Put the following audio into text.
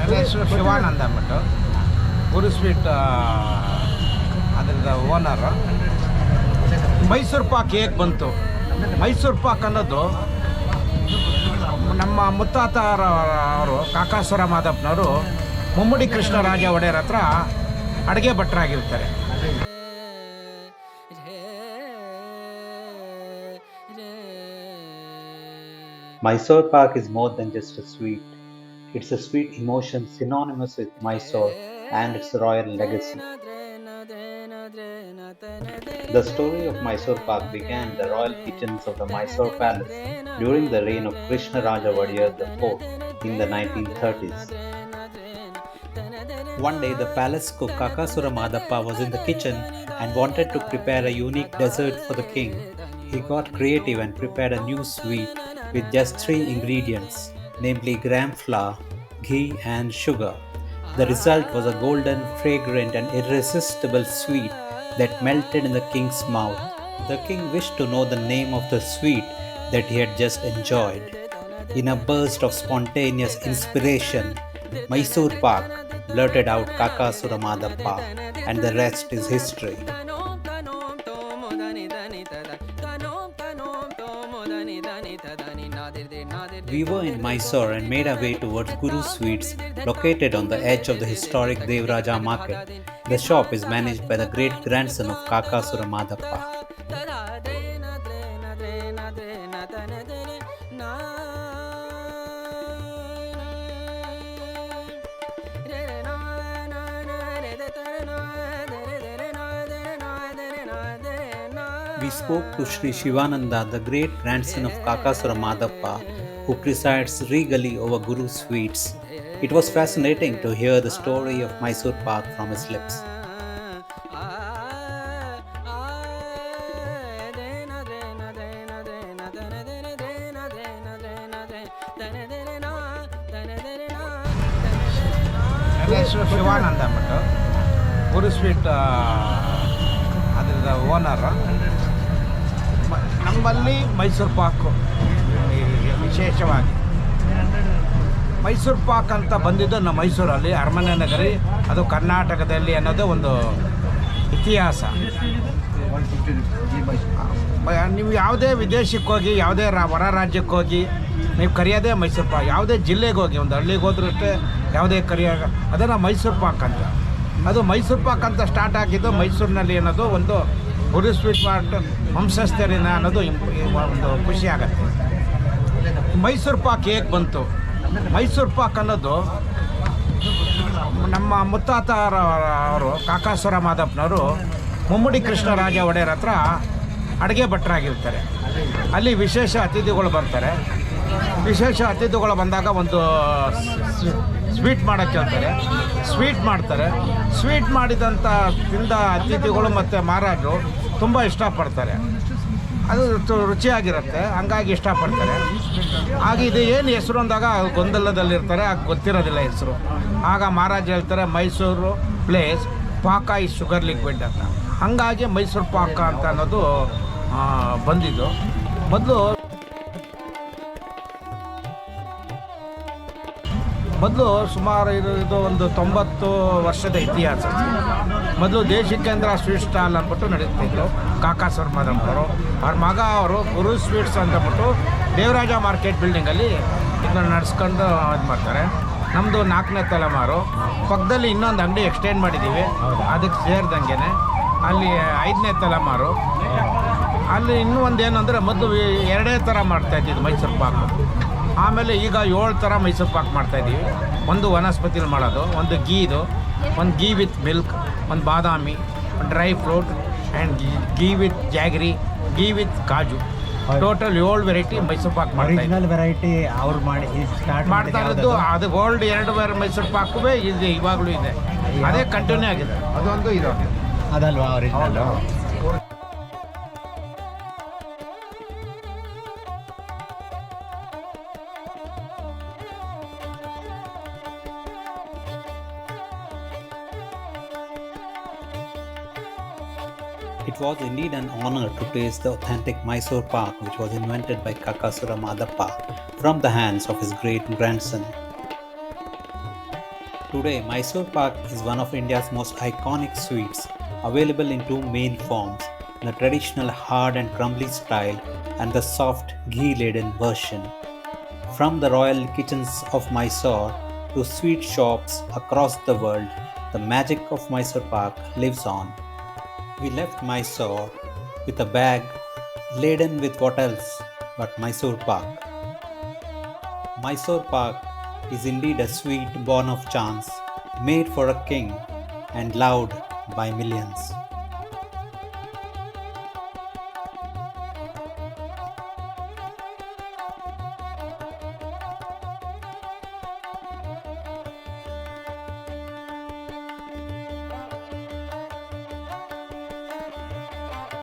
ನನ್ನ ಹೆಸರು ಶಿವಾನಂದ ಅಂದ್ಬಿಟ್ಟು ಗುರು ಸ್ವೀಟ್ ಅದರದ ಓನರು. ಮೈಸೂರು ಪಾಕ್ ಹೇಗೆ ಬಂತು? ಮೈಸೂರು ಪಾಕ್ ಅನ್ನೋದು ನಮ್ಮ ಮುತ್ತಾತರವರು ಕಾಕಾಸುರ ಮಾದಪ್ಪನವರು ಮುಮ್ಮಡಿ ಕೃಷ್ಣರಾಜ ಒಡೆಯರ್ ಹತ್ರ ಅಡುಗೆ ಭಟ್ರಾಗಿರ್ತಾರೆ. Mysore Pak is more than just a sweet. It's a sweet emotion synonymous with Mysore and its royal legacy. The story of Mysore Pak began in the royal kitchens of the Mysore Palace during the reign of Krishnaraja Wadiyar IV in the 1930s. One day, the palace cook Kakasura Madappa was in the kitchen and wanted to prepare a unique dessert for the king. He got creative and prepared a new sweet with just 3 ingredients, namely gram flour, ghee and sugar. The result was a golden, fragrant and irresistible sweet that melted in the king's mouth. The king wished to know the name of the sweet that he had just enjoyed. In a burst of spontaneous inspiration, Mysore Pak blurted out Kakasura Madappa, and the rest is history. We were in Mysore and made our way towards Guru Sweets, located on the edge of the historic Devaraja market. The shop is managed by the great grandson of Kakasura Madappa. We spoke to Sri Shivananda, the great grandson of Kakasura Madappa, who presides regally over Guru Sweets. It was fascinating to hear the story of Mysore Pak from his lips. ನನ್ನ ಹೆಸರು ಶಿವಾನಂದ ಅಂದ್ಬಿಟ್ಟು ಗುರು sweet ಅದರದ owner. ನಮ್ಮಲ್ಲಿ ಮೈಸೂರು ಪಾಕು ವಿಶೇಷವಾಗಿ ಮೈಸೂರು ಪಾಕ್ ಅಂತ ಬಂದಿದ್ದು ನಮ್ಮ ಮೈಸೂರಲ್ಲಿ ಅರಮನೆ ನಗರಿ, ಅದು ಕರ್ನಾಟಕದಲ್ಲಿ ಅನ್ನೋದು ಒಂದು ಇತಿಹಾಸ. ನೀವು ಯಾವುದೇ ವಿದೇಶಕ್ಕೆ ಹೋಗಿ, ಯಾವುದೇ ಹೊರ ರಾಜ್ಯಕ್ಕೆ ಹೋಗಿ ನೀವು ಕರೆಯೋದೇ ಮೈಸೂರು ಪಾಕ್. ಯಾವುದೇ ಜಿಲ್ಲೆಗೆ ಹೋಗಿ, ಒಂದು ಹಳ್ಳಿಗೆ ಹೋದ್ರೂ ಅಷ್ಟೇ ಯಾವುದೇ ಅದನ್ನು ಮೈಸೂರು ಪಾಕ್ ಅಂತ. ಅದು ಮೈಸೂರು ಪಾಕ್ ಅಂತ ಸ್ಟಾರ್ಟ್ ಆಗಿದ್ದು ಮೈಸೂರಿನಲ್ಲಿ ಅನ್ನೋದು ಒಂದು ಗುರು ಸ್ವೀಟ್ ಮಾರ್ಟ್ ವಂಶಸ್ಥರಿನ ಅನ್ನೋದು ಒಂದು ಖುಷಿ ಆಗುತ್ತೆ. ಮೈಸೂರು ಪಾಕ್ ಹೇಗೆ ಬಂತು? ಮೈಸೂರು ಪಾಕ್ ಅನ್ನೋದು ನಮ್ಮ ಮುತ್ತಾತರವರು ಕಾಕಾಸುರ ಮಾದಪ್ಪನವರು ಮುಮ್ಮಡಿ ಕೃಷ್ಣರಾಜ ಒಡೆಯರ್ ಹತ್ರ ಅಡುಗೆ ಭಟ್ರಾಗಿರ್ತಾರೆ. ಅಲ್ಲಿ ವಿಶೇಷ ಅತಿಥಿಗಳು ಬರ್ತಾರೆ. ವಿಶೇಷ ಅತಿಥಿಗಳು ಬಂದಾಗ ಒಂದು ಸ್ವೀಟ್ ಮಾಡೋಕ್ಕೆ ಹೇಳ್ತಾರೆ. ಸ್ವೀಟ್ ಮಾಡ್ತಾರೆ. ಸ್ವೀಟ್ ಮಾಡಿದಂಥ ತಿಂದ ಅತಿಥಿಗಳು ಮತ್ತು ಮಹಾರಾಜರು ತುಂಬ ಇಷ್ಟಪಡ್ತಾರೆ. ಅದು ರುಚಿಯಾಗಿರುತ್ತೆ, ಹಂಗಾಗಿ ಇಷ್ಟಪಡ್ತಾರೆ. ಆಗ ಇದು ಏನು ಹೆಸರು ಅಂದಾಗ ಗೊಂದಲದಲ್ಲಿರ್ತಾರೆ, ಆಗ ಗೊತ್ತಿರೋದಿಲ್ಲ ಹೆಸರು. ಆಗ ಮಹಾರಾಜ ಹೇಳ್ತಾರೆ ಮೈಸೂರು ಪ್ಲೇಸ್ ಪಾಕ ಈ ಶುಗರ್ ಲಿಕ್ವಿಡ್ ಅಂತ. ಹಾಗಾಗಿ ಮೈಸೂರು ಪಾಕ ಅಂತ ಅನ್ನೋದು ಬಂದಿದ್ದು. ಮೊದಲು ಸುಮಾರು ಇದು ಒಂದು 90 ವರ್ಷದ ಇತಿಹಾಸ. ಮೊದಲು ದೇಶಿಕೇಂದ್ರ ಸ್ವೀಟ್ ಸ್ಟಾಲ್ ಅಂದ್ಬಿಟ್ಟು ನಡೀತಿದ್ರು ಕಾಕಾಸುರ ಮಾದಪ್ಪನವರು. ಅವ್ರ ಮಗ ಅವರು ಗುರು ಸ್ವೀಟ್ಸ್ ಅಂತಬಿಟ್ಟು ದೇವರಾಜ ಮಾರ್ಕೆಟ್ ಬಿಲ್ಡಿಂಗಲ್ಲಿ ಇದನ್ನು ನಡೆಸ್ಕೊಂಡು ಇದು ಮಾಡ್ತಾರೆ. ನಮ್ಮದು 4ನೇ ತಲೆಮಾರು. ಪಕ್ಕದಲ್ಲಿ ಇನ್ನೊಂದು ಅಂಗಡಿ ಎಕ್ಸ್ಟೆಂಡ್ ಮಾಡಿದ್ದೀವಿ, ಅದಕ್ಕೆ ಸೇರಿದಂಗೆ ಅಲ್ಲಿ 5ನೇ ತಲೆಮಾರು. ಅಲ್ಲಿ ಇನ್ನೂ ಒಂದು ಏನಂದರೆ ಮೊದಲು 2 ಥರ ಮಾಡ್ತಾಯಿದ್ದಿದ್ದು ಮೈಸೂರು ಪಾಕು. ಆಮೇಲೆ ಈಗ 7 ಥರ ಮೈಸೂರು ಪಾಕ್ ಮಾಡ್ತಾಯಿದ್ದೀವಿ. ಒಂದು ವನಸ್ಪತಿಲಿ ಮಾಡೋದು, ಒಂದು ಗೀದು, ಒಂದು ಗೀ ವಿತ್ ಮಿಲ್ಕ್, ಒಂದು ಬಾದಾಮಿ, ಒಂದು dry fruit and ghee with jaggery, ghee with kaju. Total 7 variety Mysuru Pak ಮಾಡ್ತಾರೆ. ವೆರೈಟಿ ಅವ್ರು ಮಾಡ್ತಾ ಇರೋದು ಅದು ಓಲ್ಡ್ 2 ಮೈಸೂರು ಪಾಕುವೇ ಇದೆ, ಇವಾಗಲೂ ಇದೆ. ಅದೇ ಕಂಟಿನ್ಯೂ ಆಗಿದೆ. ಅದೊಂದು ಇದು ಅದಲ್ವಾ original. It was indeed an honor to taste the authentic Mysore Pak, which was invented by Kakasura Madappa from the hands of his great grandson. Today, Mysore Pak is one of India's most iconic sweets, available in two main forms, the traditional hard and crumbly style and the soft ghee-laden version. From the royal kitchens of Mysore to sweet shops across the world, the magic of Mysore Pak lives on. We left Mysore with a bag laden with what else but Mysore Pak. Mysore Pak is indeed a sweet born of chance, made for a king and loved by millions.